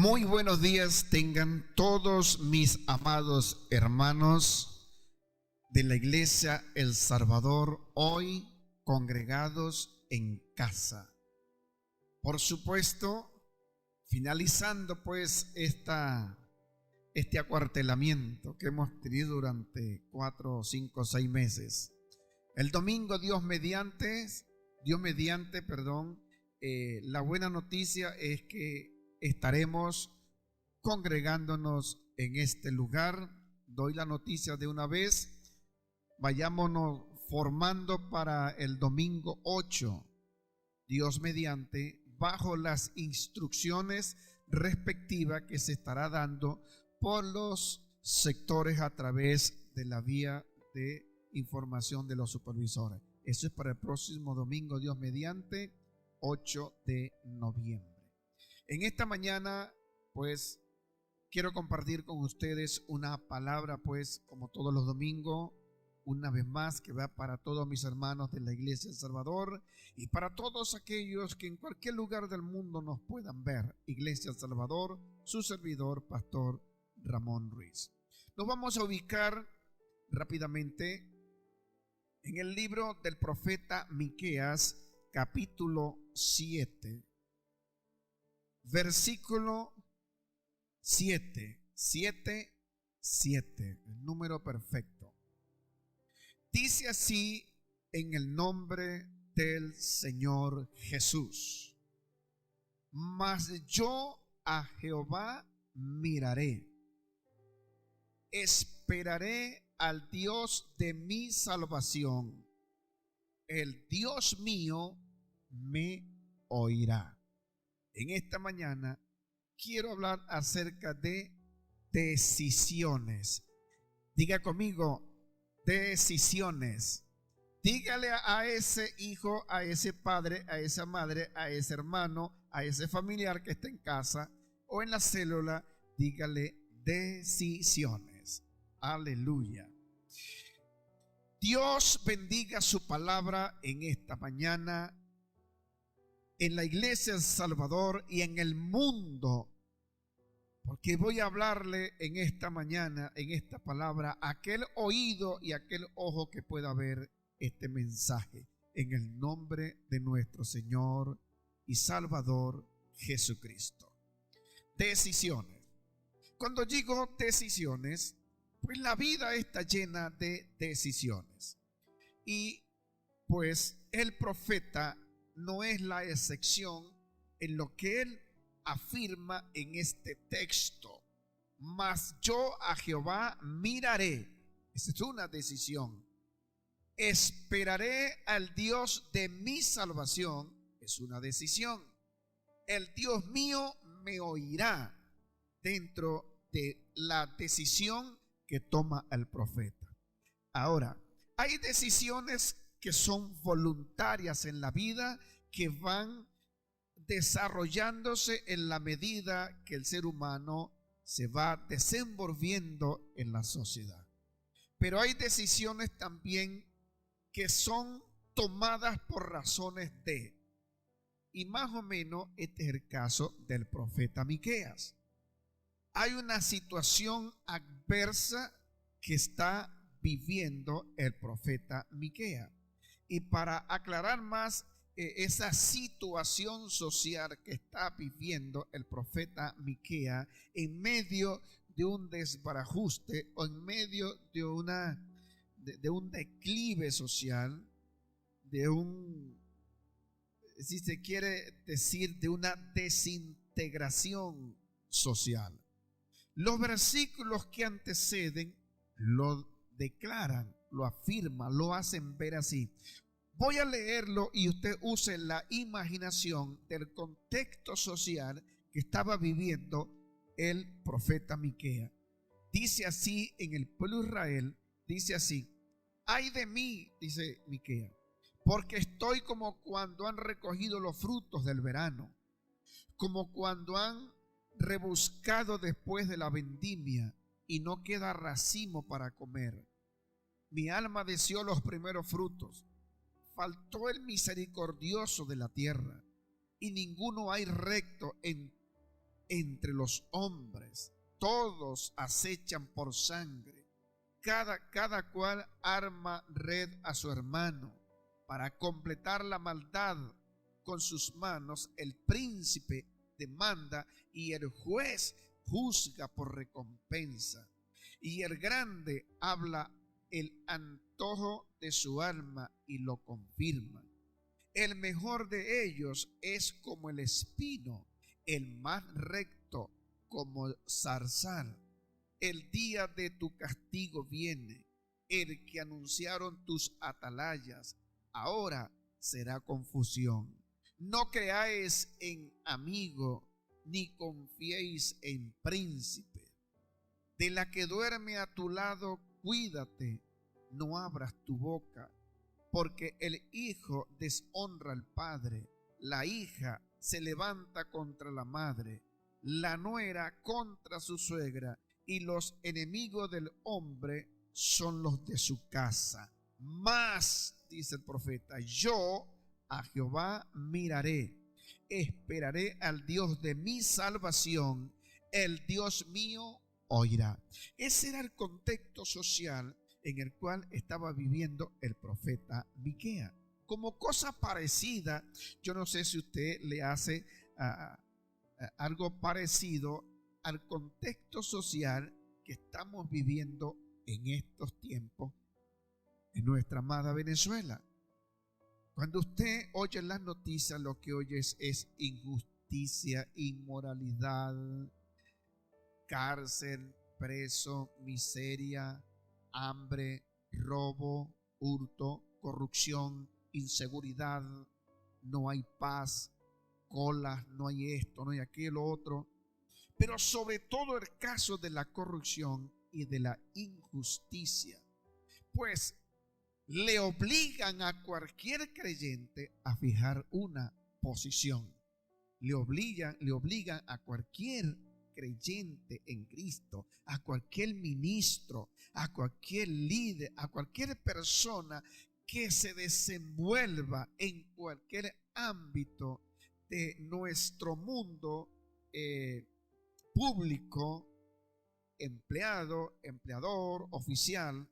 Muy buenos días tengan todos mis amados hermanos de la Iglesia El Salvador, hoy congregados en casa. Por supuesto, finalizando pues este acuartelamiento que hemos tenido durante 4, 5, 6 meses. El domingo, Dios mediante, la buena noticia es que estaremos congregándonos en este lugar. Doy la noticia de una vez. Vayámonos formando para el domingo 8, Dios mediante, bajo las instrucciones respectivas que se estará dando por los sectores a través de la vía de información de los supervisores. Eso es para el próximo domingo, Dios mediante, 8 de noviembre. En esta mañana, pues, quiero compartir con ustedes una palabra, pues, como todos los domingos, una vez más, que va para todos mis hermanos de la Iglesia El Salvador y para todos aquellos que en cualquier lugar del mundo nos puedan ver. Iglesia El Salvador, su servidor, Pastor Ramón Ruiz. Nos vamos a ubicar rápidamente en el libro del profeta Miqueas, capítulo 7. Versículo 7, el número perfecto. Dice así en el nombre del Señor Jesús: mas yo a Jehová miraré, esperaré al Dios de mi salvación, el Dios mío me oirá. En esta mañana quiero hablar acerca de decisiones. Diga conmigo, decisiones. Dígale a ese hijo, a ese padre, a esa madre, a ese hermano, a ese familiar que está en casa o en la célula, dígale decisiones. Aleluya. Dios bendiga su palabra en esta mañana, en la Iglesia El Salvador y en el mundo, porque voy a hablarle en esta mañana, en esta palabra, a aquel oído y aquel ojo que pueda ver este mensaje, en el nombre de nuestro Señor y Salvador Jesucristo. Decisiones. Cuando digo decisiones, pues la vida está llena de decisiones. Y pues el profeta no es la excepción en lo que él afirma en este texto. Mas yo a Jehová miraré. Esa es una decisión. Esperaré al Dios de mi salvación. Es una decisión. El Dios mío me oirá, dentro de la decisión que toma el profeta. Ahora, hay decisiones que son voluntarias en la vida, que van desarrollándose en la medida que el ser humano se va desenvolviendo en la sociedad. Pero hay decisiones también que son tomadas por razones de, y más o menos este es el caso del profeta Miqueas. Hay una situación adversa que está viviendo el profeta Miqueas. Y para aclarar más esa situación social que está viviendo el profeta Miqueas en medio de un desbarajuste o en medio de un declive social, si se quiere decir, de una desintegración social. Los versículos que anteceden lo declaran, lo afirman, lo hacen ver así. Voy a leerlo y usted use la imaginación del contexto social que estaba viviendo el profeta Miqueas. Dice así en el pueblo de Israel, dice así: ay de mí, dice Miqueas, porque estoy como cuando han recogido los frutos del verano, como cuando han rebuscado después de la vendimia y no queda racimo para comer. Mi alma deseó los primeros frutos, faltó el misericordioso de la tierra, y ninguno hay recto en entre los hombres. Todos acechan por sangre. Cada cual arma red a su hermano. Para completar la maldad con sus manos, el príncipe demanda y el juez juzga por recompensa. Y el grande habla el antojo de su alma y lo confirma. El mejor de ellos es como el espino, el más recto como zarzal. El día de tu castigo viene, el que anunciaron tus atalayas. Ahora será confusión. No creáis en amigo, ni confiéis en príncipe. De la que duerme a tu lado, cuídate, no abras tu boca, porque el hijo deshonra al padre, la hija se levanta contra la madre, la nuera contra su suegra, y los enemigos del hombre son los de su casa. Mas, dice el profeta, yo a Jehová miraré, esperaré al Dios de mi salvación, el Dios mío oirá. Ese era el contexto social en el cual estaba viviendo el profeta Miqueas. Como cosa parecida, yo no sé si usted le hace algo parecido al contexto social que estamos viviendo en estos tiempos en nuestra amada Venezuela. Cuando usted oye las noticias, lo que oye es injusticia, inmoralidad, cárcel, preso, miseria, hambre, robo, hurto, corrupción, inseguridad, no hay paz, colas, no hay esto, no hay aquello, otro. Pero sobre todo el caso de la corrupción y de la injusticia, pues le obligan a cualquier creyente a fijar una posición. Le obligan a cualquier creyente en Cristo, a cualquier ministro, a cualquier líder, a cualquier persona que se desenvuelva en cualquier ámbito de nuestro mundo público, empleado, empleador, oficial,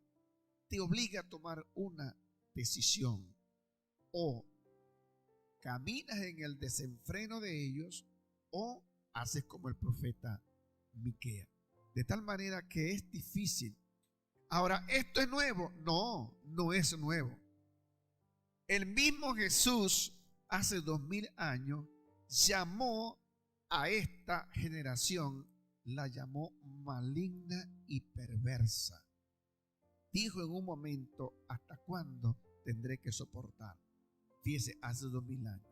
te obliga a tomar una decisión. O caminas en el desenfreno de ellos o haces como el profeta Miqueas. De tal manera que es difícil. Ahora, ¿esto es nuevo? No, no es nuevo. El mismo Jesús hace 2000 años llamó a esta generación, la llamó maligna y perversa. Dijo en un momento, ¿hasta cuándo tendré que soportar? Fíjese, hace 2000 años.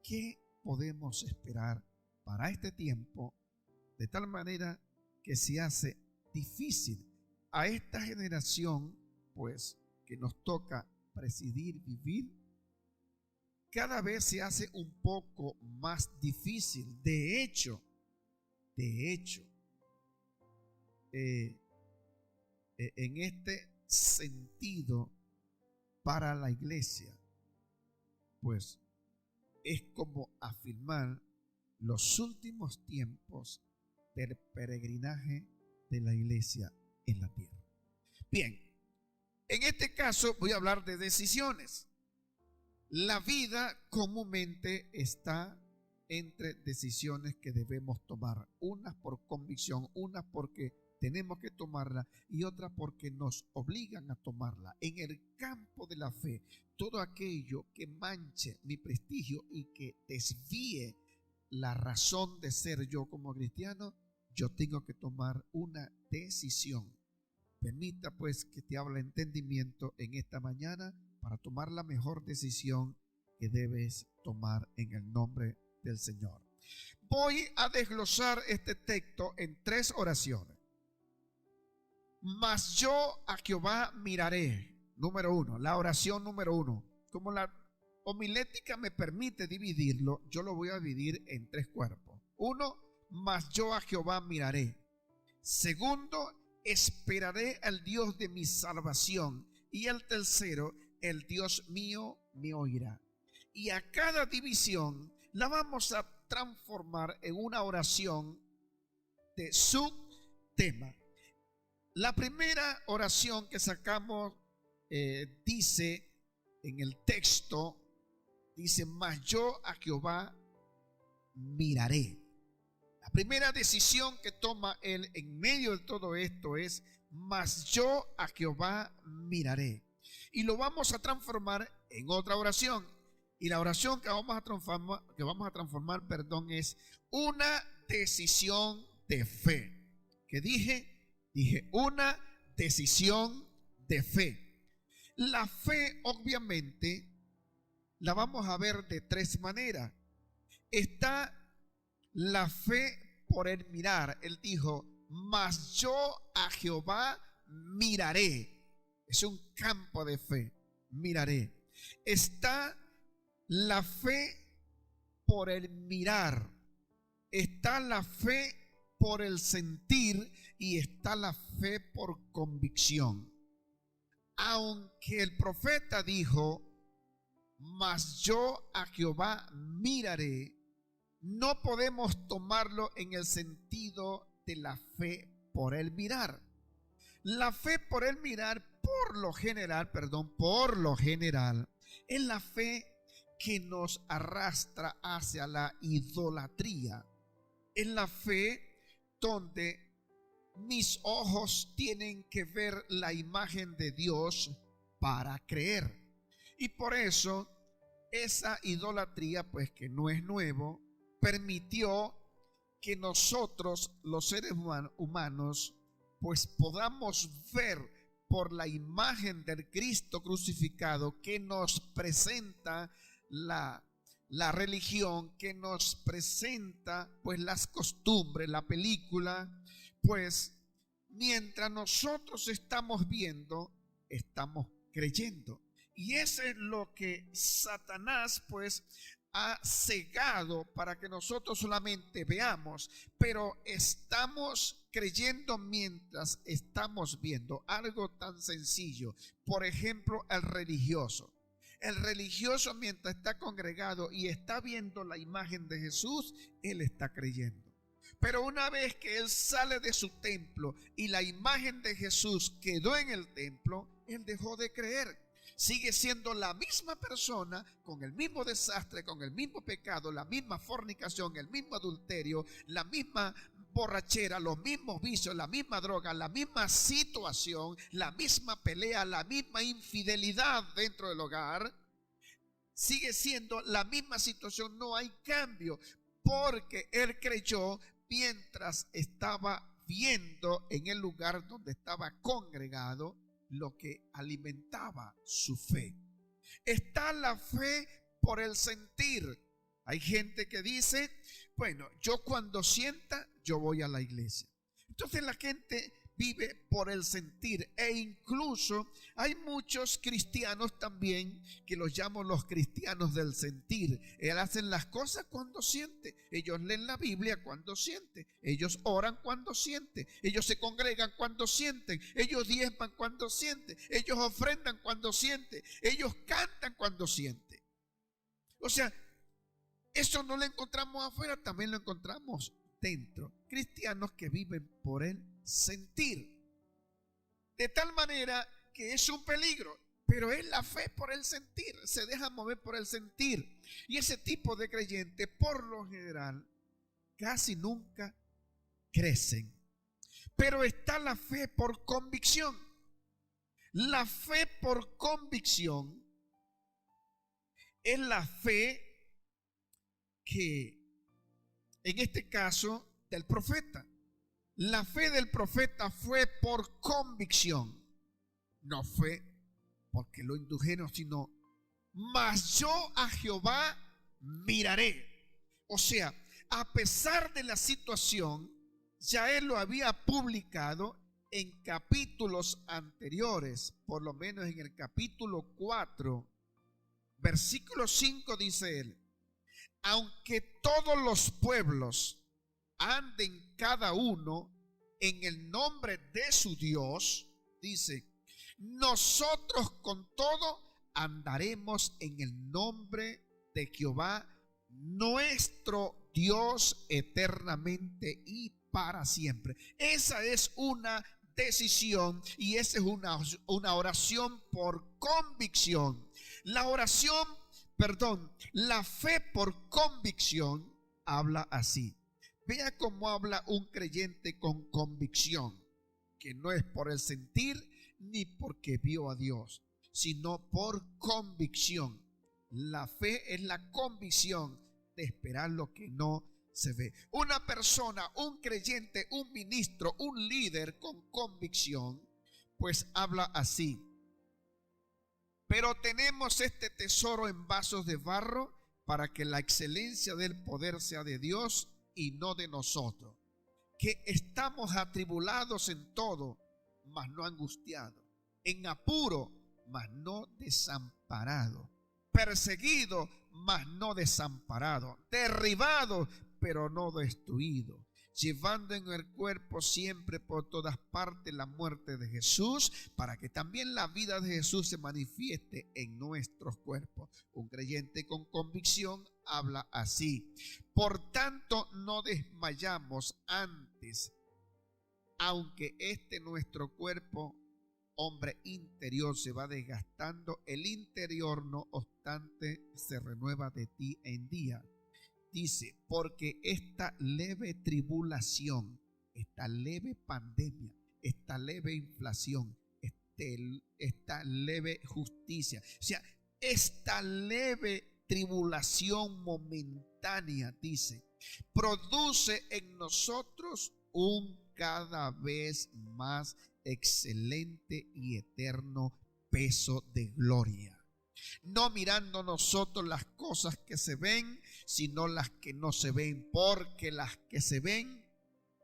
¿Qué podemos esperar para este tiempo? De tal manera que se hace difícil a esta generación, pues, que nos toca presidir, vivir, cada vez se hace un poco más difícil. De hecho, en este sentido, para la iglesia, pues es como afirmar los últimos tiempos del peregrinaje de la iglesia en la tierra. Bien, en este caso voy a hablar de decisiones. La vida comúnmente está entre decisiones que debemos tomar, unas por convicción, unas porque tenemos que tomarla y otras porque nos obligan a tomarla. En el campo de la fe, todo aquello que manche mi prestigio y que desvíe la razón de ser yo como cristiano, yo tengo que tomar una decisión. Permita pues que te hable entendimiento en esta mañana para tomar la mejor decisión que debes tomar en el nombre del Señor. Voy a desglosar este texto en 3 oraciones. Mas yo a Jehová miraré. Número 1, la oración número 1. Como la homilética me permite dividirlo, yo lo voy a dividir en 3 cuerpos. 1, mas yo a Jehová miraré. Segundo, esperaré al Dios de mi salvación. Y el tercero, el Dios mío me oirá. Y a cada división la vamos a transformar en una oración de subtema. La primera oración que sacamos dice en el texto, dice: mas yo a Jehová miraré. La primera decisión que toma él en medio de todo esto es: mas yo a Jehová miraré. Y lo vamos a transformar en otra oración. Y la oración que vamos a transformar, es una decisión de fe. ¿Qué dije? Dije una decisión de fe. La fe, obviamente, la vamos a ver de tres maneras. Está la fe por el mirar. Él dijo: mas yo a Jehová miraré. Es un campo de fe. Miraré. Está la fe por el mirar. Está la fe por el sentir. Y está la fe por convicción. Aunque el profeta dijo: mas yo a Jehová miraré, no podemos tomarlo en el sentido de la fe por el mirar. La fe por el mirar, por lo general, es la fe que nos arrastra hacia la idolatría. Es la fe donde mis ojos tienen que ver la imagen de Dios para creer. Y por eso esa idolatría, pues que no es nuevo, permitió que nosotros, los seres humanos, pues podamos ver por la imagen del Cristo crucificado que nos presenta la religión, que nos presenta pues las costumbres, la película. Pues mientras nosotros estamos viendo, estamos creyendo. Y eso es lo que Satanás pues ha cegado para que nosotros solamente veamos, pero estamos creyendo mientras estamos viendo algo tan sencillo. Por ejemplo, el religioso. El religioso, mientras está congregado y está viendo la imagen de Jesús, él está creyendo. Pero una vez que él sale de su templo y la imagen de Jesús quedó en el templo, él dejó de creer. Sigue siendo la misma persona, con el mismo desastre, con el mismo pecado, la misma fornicación, el mismo adulterio, la misma borrachera, los mismos vicios, la misma droga, la misma situación, la misma pelea, la misma infidelidad dentro del hogar. Sigue siendo la misma situación, no hay cambio, porque él creyó mientras estaba viendo en el lugar donde estaba congregado lo que alimentaba su fe. Está la fe por el sentir. Hay gente que dice: bueno, yo cuando sienta, yo voy a la iglesia. Entonces la gente vive por el sentir, e incluso hay muchos cristianos también que los llamo los cristianos del sentir. Ellos hacen las cosas cuando sienten, ellos leen la Biblia cuando sienten, ellos oran cuando sienten, ellos se congregan cuando sienten, ellos diezman cuando sienten, ellos ofrendan cuando sienten, ellos cantan cuando sienten. O sea, eso no lo encontramos afuera, también lo encontramos dentro. Cristianos que viven por el sentir, de tal manera que es un peligro. Pero es la fe por el sentir, se deja mover por el sentir. Y ese tipo de creyentes, por lo general, casi nunca crecen. Pero está la fe por convicción. La fe por convicción es la fe que, en este caso, del profeta. La fe del profeta fue por convicción. No fue porque lo indujeron, sino: mas yo a Jehová miraré. O sea, a pesar de la situación, ya él lo había publicado en capítulos anteriores. Por lo menos en el capítulo 4, versículo 5 dice él: aunque todos los pueblos anden cada uno en el nombre de su Dios, dice, nosotros con todo andaremos en el nombre de Jehová nuestro Dios eternamente y para siempre. Esa es una decisión y esa es una oración por convicción. La oración, perdón, la fe por convicción habla así. Vea cómo habla un creyente con convicción, que no es por el sentir ni porque vio a Dios, sino por convicción. La fe es la convicción de esperar lo que no se ve. Una persona, un creyente, un ministro, un líder con convicción, pues habla así. Pero tenemos este tesoro en vasos de barro para que la excelencia del poder sea de Dios y no de nosotros. Que estamos atribulados en todo, mas no angustiados, en apuro, mas no desamparados, perseguidos, mas no desamparados, derribados, pero no destruidos, llevando en el cuerpo siempre por todas partes la muerte de Jesús, para que también la vida de Jesús se manifieste en nuestros cuerpos. Un creyente con convicción habla así. Por tanto, no desmayamos antes, aunque nuestro cuerpo, hombre interior, se va desgastando, el interior no obstante se renueva de día en día. Dice, porque esta leve tribulación, esta leve pandemia, esta leve inflación, esta leve justicia, o sea, esta leve tribulación momentánea, dice, produce en nosotros un cada vez más excelente y eterno peso de gloria. No mirando nosotros las cosas que se ven, sino las que no se ven, porque las que se ven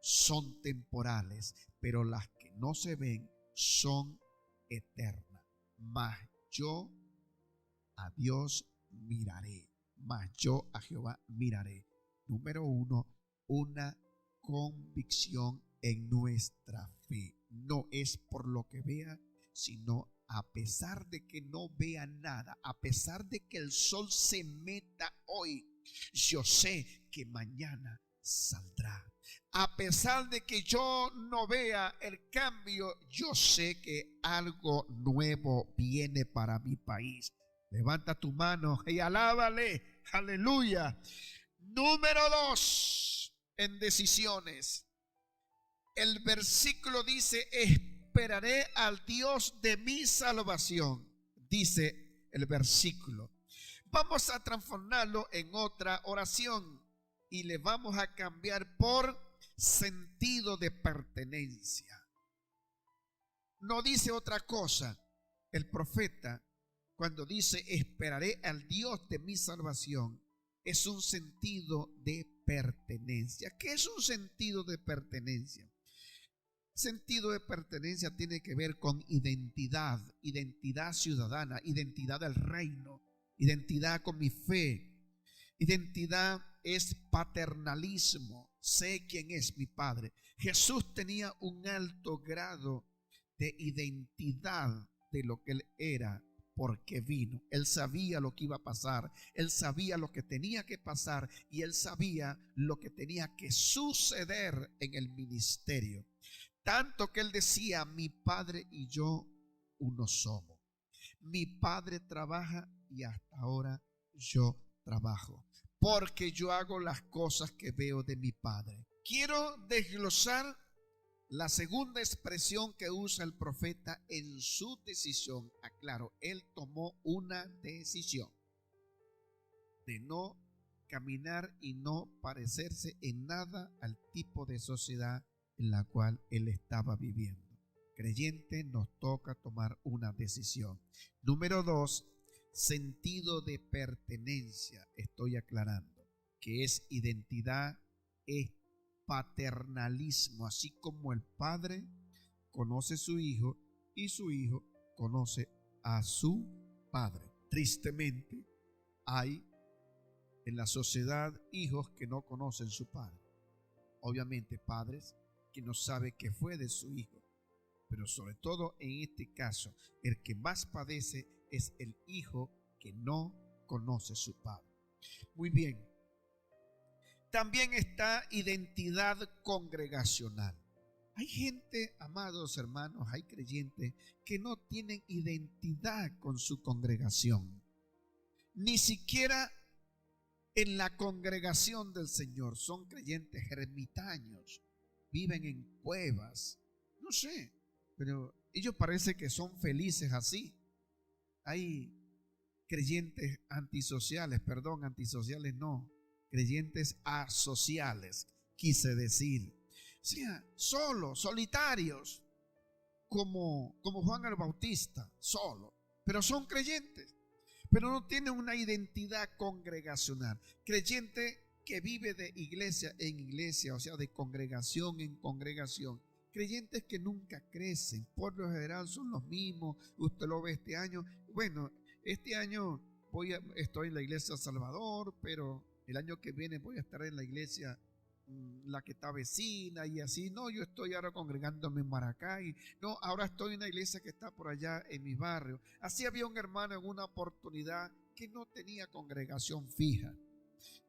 son temporales, pero las que no se ven son eternas. Mas yo a Dios miraré, mas yo a Jehová miraré. Número 1, una convicción en nuestra fe. No es por lo que vea, sino a pesar de que no vea nada, a pesar de que el sol se meta hoy, yo sé que mañana saldrá. A pesar de que yo no vea el cambio, yo sé que algo nuevo viene para mi país. Levanta tu mano y alábale. Aleluya. Número 2, en decisiones. El versículo dice, esperaré al Dios de mi salvación, dice el versículo. Vamos a transformarlo en otra oración y le vamos a cambiar por sentido de pertenencia. No dice otra cosa. El profeta, cuando dice esperaré al Dios de mi salvación, es un sentido de pertenencia. ¿Qué es un sentido de pertenencia? Sentido de pertenencia tiene que ver con identidad, identidad ciudadana, identidad del reino, identidad con mi fe. Identidad es paternalismo, sé quién es mi Padre. Jesús tenía un alto grado de identidad de lo que Él era, porque vino. Él sabía lo que iba a pasar, Él sabía lo que tenía que pasar y Él sabía lo que tenía que suceder en el ministerio. Tanto que Él decía, mi Padre y yo uno somos. Mi Padre trabaja y hasta ahora yo trabajo, porque yo hago las cosas que veo de mi Padre. Quiero desglosar la segunda expresión que usa el profeta en su decisión. Aclaro, él tomó una decisión de no caminar y no parecerse en nada al tipo de sociedad en la cual él estaba viviendo. Creyente, nos toca tomar una decisión. Número 2, sentido de pertenencia. Estoy aclarando que es identidad, es paternalismo, así como el padre conoce a su hijo y su hijo conoce a su padre. Tristemente, hay en la sociedad hijos que no conocen a su padre. Obviamente, padres que no saben qué fue de su hijo. Pero sobre todo en este caso, el que más padece es el hijo que no conoce a su padre. Muy bien. También está identidad congregacional. Hay gente, amados hermanos, hay creyentes que no tienen identidad con su congregación. Ni siquiera en la congregación del Señor. Son creyentes ermitaños, viven en cuevas, no sé, pero ellos parece que son felices así. Hay creyentes antisociales no, creyentes asociales, quise decir. O sea, solos, solitarios, como Juan el Bautista, solo, pero son creyentes. Pero no tiene una identidad congregacional. Creyente que vive de iglesia en iglesia, o sea, de congregación en congregación. Creyentes que nunca crecen, por lo general son los mismos. Usted lo ve este año. Bueno, este año estoy en la iglesia Salvador, pero el año que viene voy a estar en la iglesia la que está vecina y así. No, yo estoy ahora congregándome en Maracay. No, ahora estoy en una iglesia que está por allá en mi barrio. Así había un hermano en una oportunidad que no tenía congregación fija.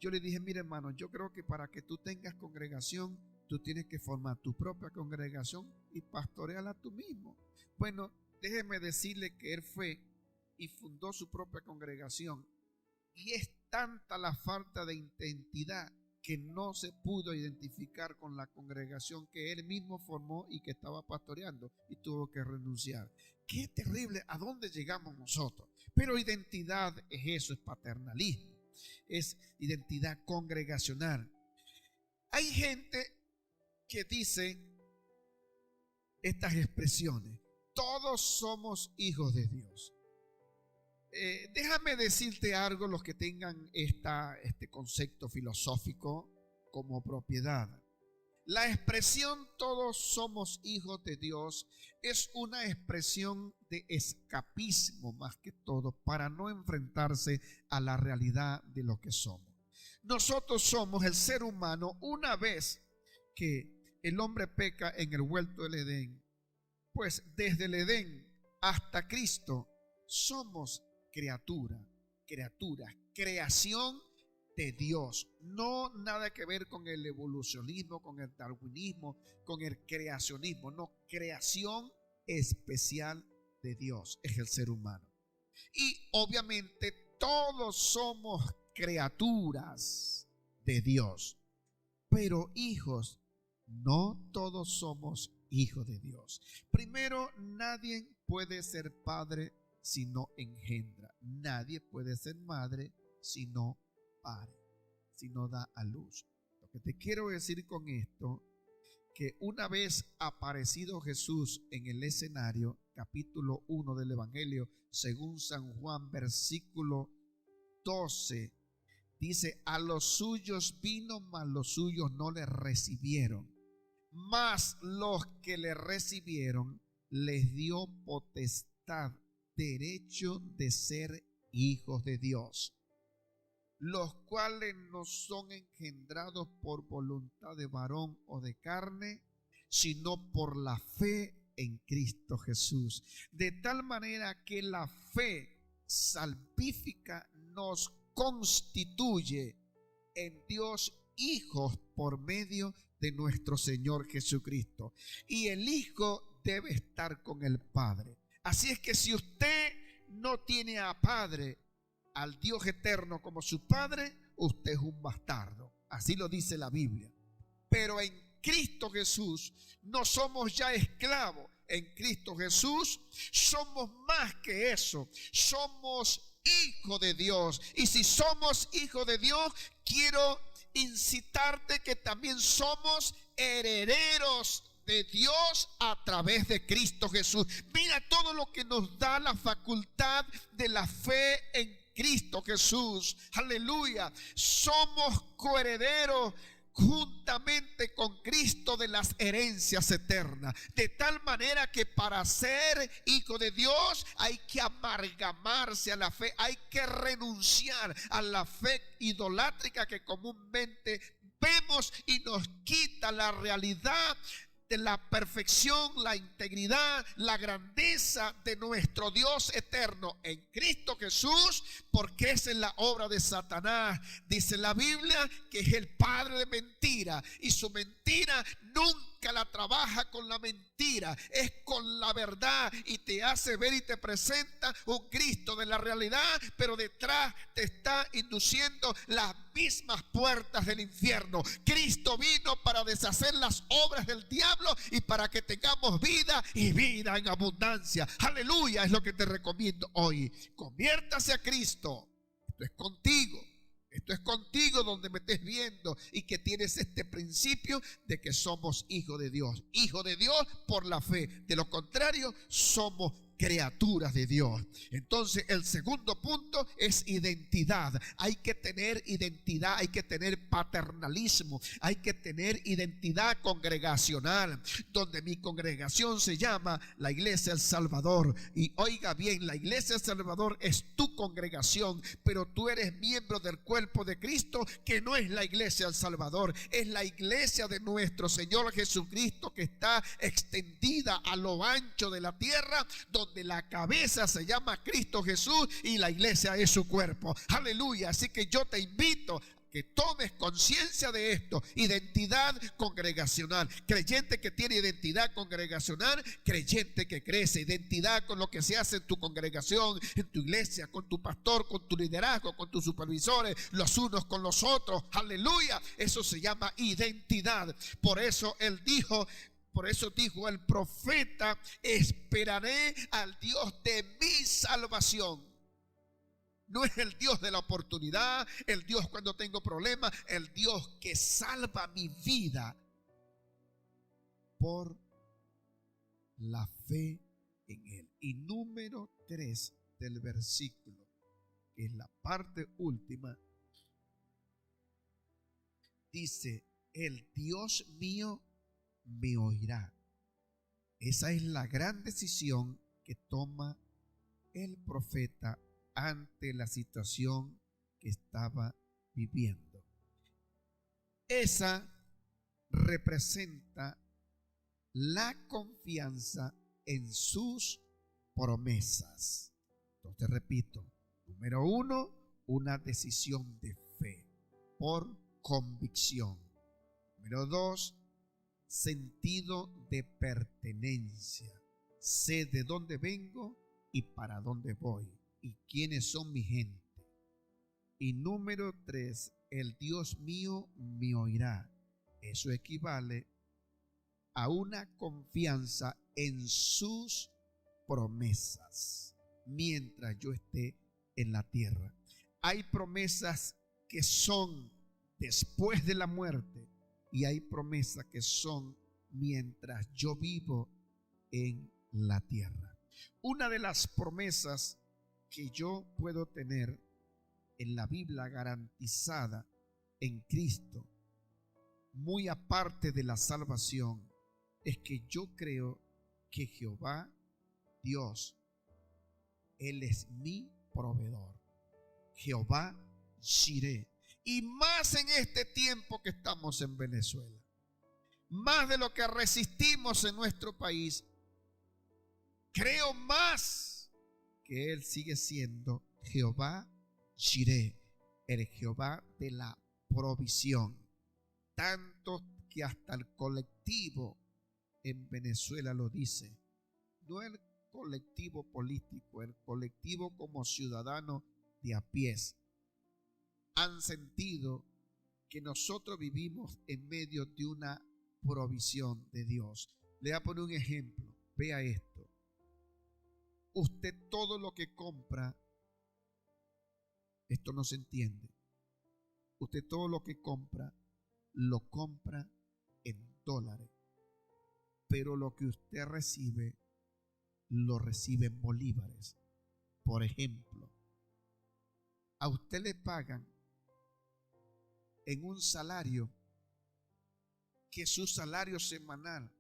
Yo le dije, mire hermano, yo creo que para que tú tengas congregación, tú tienes que formar tu propia congregación y pastorearla tú mismo. Bueno, déjeme decirle que él fue y fundó su propia congregación. Y es tanta la falta de identidad que no se pudo identificar con la congregación que él mismo formó y que estaba pastoreando, y tuvo que renunciar. Qué terrible, ¿a dónde llegamos nosotros? Pero identidad es eso, es paternalismo, es identidad congregacional. Hay gente que dice estas expresiones: todos somos hijos de Dios. Déjame decirte algo, los que tengan este concepto filosófico como propiedad. La expresión todos somos hijos de Dios es una expresión de escapismo más que todo, para no enfrentarse a la realidad de lo que somos. Nosotros somos el ser humano. Una vez que el hombre peca en el huerto del Edén, pues desde el Edén hasta Cristo somos creación de Dios. No nada que ver con el evolucionismo, con el darwinismo, con el creacionismo. No, creación especial de Dios es el ser humano. Y obviamente todos somos criaturas de Dios, pero hijos, no todos somos hijos de Dios. Primero, nadie puede ser padre si no engendra. Nadie puede ser madre si no pare, si no da a luz. Lo que te quiero decir con esto, que una vez aparecido Jesús en el escenario, capítulo 1 del Evangelio según San Juan, versículo 12, dice: a los suyos vino, mas los suyos no le recibieron. Mas los que le recibieron les dio potestad, derecho de ser hijos de Dios, los cuales no son engendrados por voluntad de varón o de carne, sino por la fe en Cristo Jesús. De tal manera que la fe salvífica nos constituye en Dios hijos por medio de nuestro Señor Jesucristo. Y el Hijo debe estar con el Padre. Así es que si usted no tiene a Padre, al Dios eterno como su Padre, usted es un bastardo. Así lo dice la Biblia. Pero en Cristo Jesús no somos ya esclavos. En Cristo Jesús somos más que eso. Somos hijos de Dios. Y si somos hijos de Dios, quiero incitarte que también somos herederos de Dios a través de Cristo Jesús. Mira todo lo que nos da la facultad de la fe en Cristo Jesús. Aleluya. Somos coherederos juntamente con Cristo de las herencias eternas. De tal manera que para ser hijo de Dios hay que amalgamarse a la fe, hay que renunciar a la fe idolátrica que comúnmente vemos y nos quita la realidad de la perfección, la integridad, la grandeza de nuestro Dios eterno en Cristo Jesús, porque esa es la obra de Satanás. Dice la Biblia que es el padre de mentira, y su mentira nunca la trabaja con la mentira, es con la verdad, y te hace ver y te presenta un Cristo de la realidad, pero detrás te está induciendo las mismas puertas del infierno. Cristo vino para deshacer las obras del diablo y para que tengamos vida y vida en abundancia. Aleluya, es lo que te recomiendo hoy. Conviértase a Cristo. Esto es contigo. Esto es contigo donde me estés viendo y que tienes este principio de que somos hijos de Dios. Hijos de Dios por la fe. De lo contrario, somos criaturas de Dios. Entonces el segundo punto es identidad. Hay que tener identidad, hay que tener paternalismo, hay que tener identidad congregacional, donde mi congregación se llama la Iglesia El Salvador. Y oiga bien, la Iglesia El Salvador es tu congregación, pero tú eres miembro del cuerpo de Cristo, que no es la Iglesia El Salvador, es la iglesia de nuestro Señor Jesucristo, que está extendida a lo ancho de la tierra, donde la cabeza se llama Cristo Jesús y la iglesia es su cuerpo. Aleluya. Así que yo te invito a que tomes conciencia de esto. Identidad congregacional. Creyente que tiene identidad congregacional, creyente que crece. Identidad con lo que se hace en tu congregación, en tu iglesia, con tu pastor, con tu liderazgo, con tus supervisores, los unos con los otros. Aleluya. Eso se llama identidad. Por eso él dijo, por eso dijo el profeta: esperaré al Dios de mi salvación. No es el Dios de la oportunidad, el Dios cuando tengo problemas, el Dios que salva mi vida por la fe en Él. Y número 3 del versículo, que es la parte última, dice: el Dios mío me oirá. Esa es la gran decisión que toma el profeta ante la situación que estaba viviendo. Esa representa la confianza en sus promesas. Entonces repito, número 1, una decisión de fe por convicción. Número 2, sentido de pertenencia. Sé de dónde vengo y para dónde voy y quiénes son mi gente. Y número 3, el Dios mío me oirá. Eso equivale a una confianza en sus promesas mientras yo esté en la tierra. Hay promesas que son después de la muerte, y hay promesas que son mientras yo vivo en la tierra. Una de las promesas que yo puedo tener en la Biblia garantizada en Cristo, muy aparte de la salvación, es que yo creo que Jehová, Dios, Él es mi proveedor. Jehová Jireh. Y más en este tiempo que estamos en Venezuela, más de lo que resistimos en nuestro país, creo más que Él sigue siendo Jehová Jireh, el Jehová de la provisión. Tanto que hasta el colectivo en Venezuela lo dice. No el colectivo político, el colectivo como ciudadano de a pie. Han sentido que nosotros vivimos en medio de una provisión de Dios. Le voy a poner un ejemplo. Vea esto. Usted todo lo que compra, esto no se entiende. Usted todo lo que compra, lo compra en dólares. Pero lo que usted recibe, lo recibe en bolívares. Por ejemplo, a usted le pagan en un salario que su salario semanal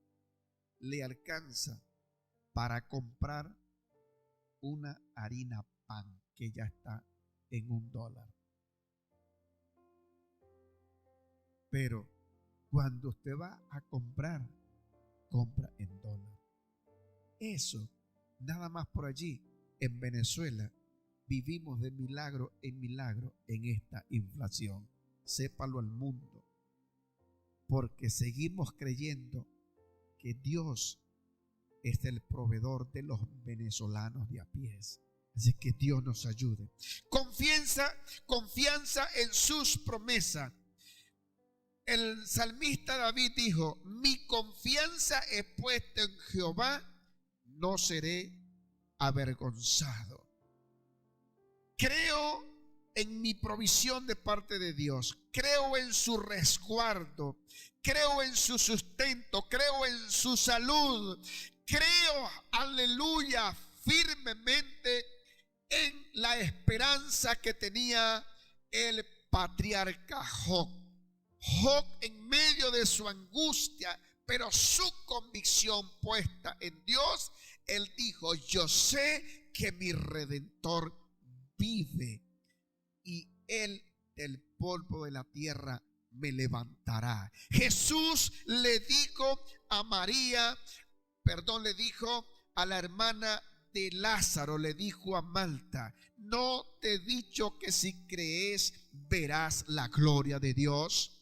le alcanza para comprar una harina pan que ya está en $1. Pero cuando usted va a comprar compra en dólar. Eso, nada más por allí, en Venezuela, vivimos de milagro en milagro en esta inflación. Sépalo al mundo, porque seguimos creyendo que Dios es el proveedor de los venezolanos de a pie. Así que Dios nos ayude. Confianza en sus promesas. El salmista David dijo: mi confianza es puesta en Jehová, no seré avergonzado. Creo en mi provisión de parte de Dios. Creo en su resguardo. Creo en su sustento. Creo en su salud. Creo, aleluya, firmemente en la esperanza que tenía el patriarca Job. Job, en medio de su angustia, pero su convicción puesta en Dios, él dijo: yo sé que mi Redentor vive y él del polvo de la tierra me levantará. Jesús le dijo a María, le dijo a la hermana de Lázaro, le dijo a Marta: ¿no te he dicho que si crees verás la gloria de Dios?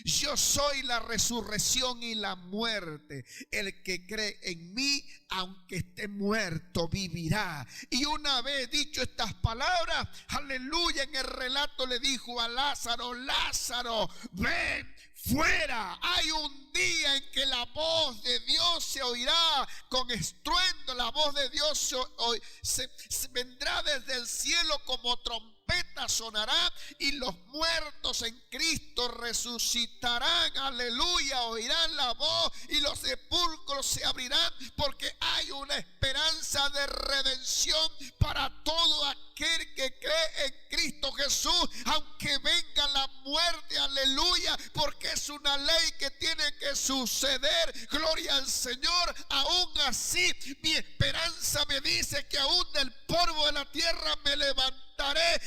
Yo soy la resurrección y la muerte. El que cree en mí, aunque esté muerto, vivirá. Y una vez dicho estas palabras, aleluya, en el relato le dijo a Lázaro: Lázaro, ven fuera. Hay un día en que la voz de Dios se oirá con estruendo. La voz de Dios se vendrá desde el cielo como trompeta. Sonará y los muertos en Cristo resucitarán, aleluya, oirán la voz y los sepulcros se abrirán, porque hay una esperanza de redención para todo aquel que cree en Cristo Jesús, aunque venga la muerte, aleluya, porque es una ley que tiene que suceder, gloria al Señor. Aún así mi esperanza me dice que aún del polvo de la tierra me levantaré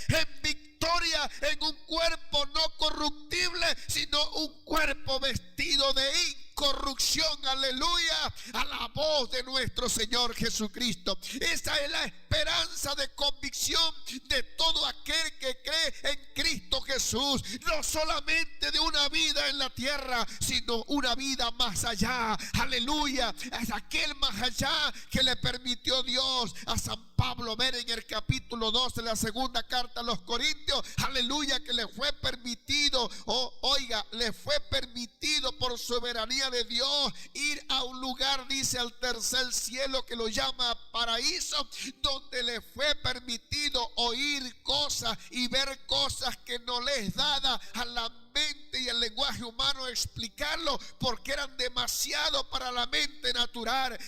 en victoria, en un cuerpo no corruptible, sino un cuerpo vestido de incorrupción, aleluya, a la voz de nuestro Señor Jesucristo. Esa es la esperanza de convicción de todo aquel que cree en Cristo Jesús, no solamente de una vida en la tierra, sino una vida más allá, aleluya. Es aquel más allá que le permitió Dios a San Pablo ver en el capítulo 2 de la segunda carta a los Corintios, aleluya, que le fue permitido, le fue permitido por soberanía de Dios ir a un lugar, dice, al tercer cielo, que lo llama paraíso, donde le fue permitido oír cosas y ver cosas que no le es dada a la mente y el lenguaje humano explicarlo, porque eran demasiado para la mente natural.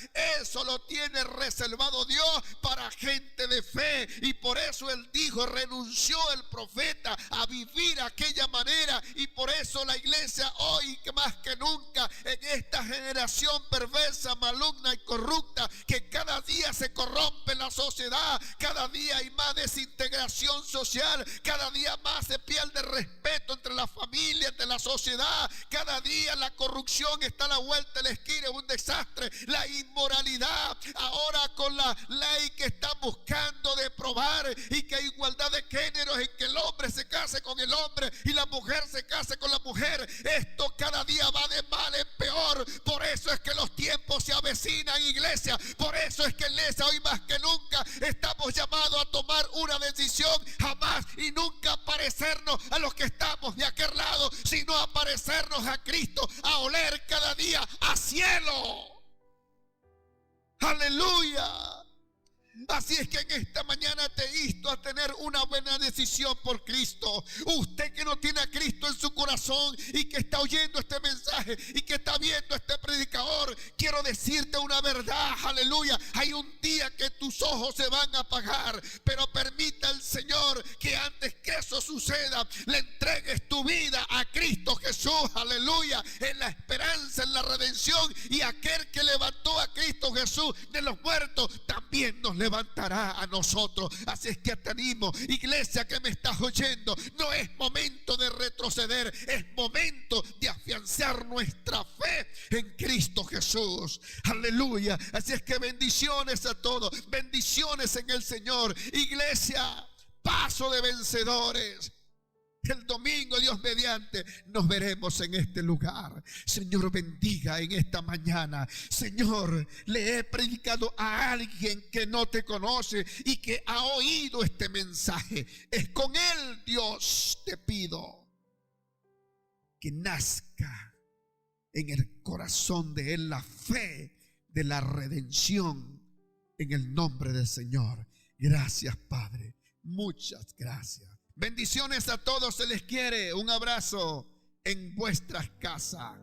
Eso lo tiene reservado Dios para gente de fe, y por eso él dijo, renunció el profeta a vivir aquella manera, y por eso la iglesia hoy, que más que nunca en esta generación perversa, maligna y corrupta, que cada día se corrompe la sociedad, cada día hay más desintegración social, cada día más se pierde respeto entre la familia, entre la sociedad, cada día la corrupción está a la vuelta de la esquina, es un desastre, la inmoralidad, ahora con la ley que están buscando de probar y que hay igualdad de géneros, en que el hombre se case con el hombre y la mujer se case con la mujer, esto cada día va de mal en peor. Por eso es que los tiempos se avecinan, iglesia. Por eso es que iglesia, hoy más que nunca estamos llamados a tomar una decisión, jamás y nunca parecernos a los que estamos de aquel lado, sino a parecernos a Cristo, a oler cada día a cielo. Aleluya. Así es que en esta mañana te insto a tener una buena decisión por Cristo. Usted que no tiene a Cristo en su corazón y que está oyendo este mensaje y que está viendo este predicador, quiero decirte una verdad, aleluya. Hay un día que tus ojos se van a apagar, pero permita el Señor que antes que eso suceda, le entregues tu vida a Cristo Jesús, aleluya, en la esperanza, en la redención, y aquel que levantó a Cristo Jesús de los muertos también nos levantará a nosotros. Así es que te animo, iglesia que me estás oyendo, no es momento de retroceder, es momento de afianzar nuestra fe en Cristo Jesús, aleluya. Así es que bendiciones a todos, bendiciones en el Señor, iglesia, paso de vencedores. El domingo, Dios mediante, nos veremos en este lugar. Señor, bendiga en esta mañana. Señor, le he predicado a alguien que no te conoce y que ha oído este mensaje. Es con él, Dios, te pido que nazca en el corazón de él la fe de la redención en el nombre del Señor. Gracias, Padre. Muchas gracias. Bendiciones a todos, se les quiere. Un abrazo en vuestras casas.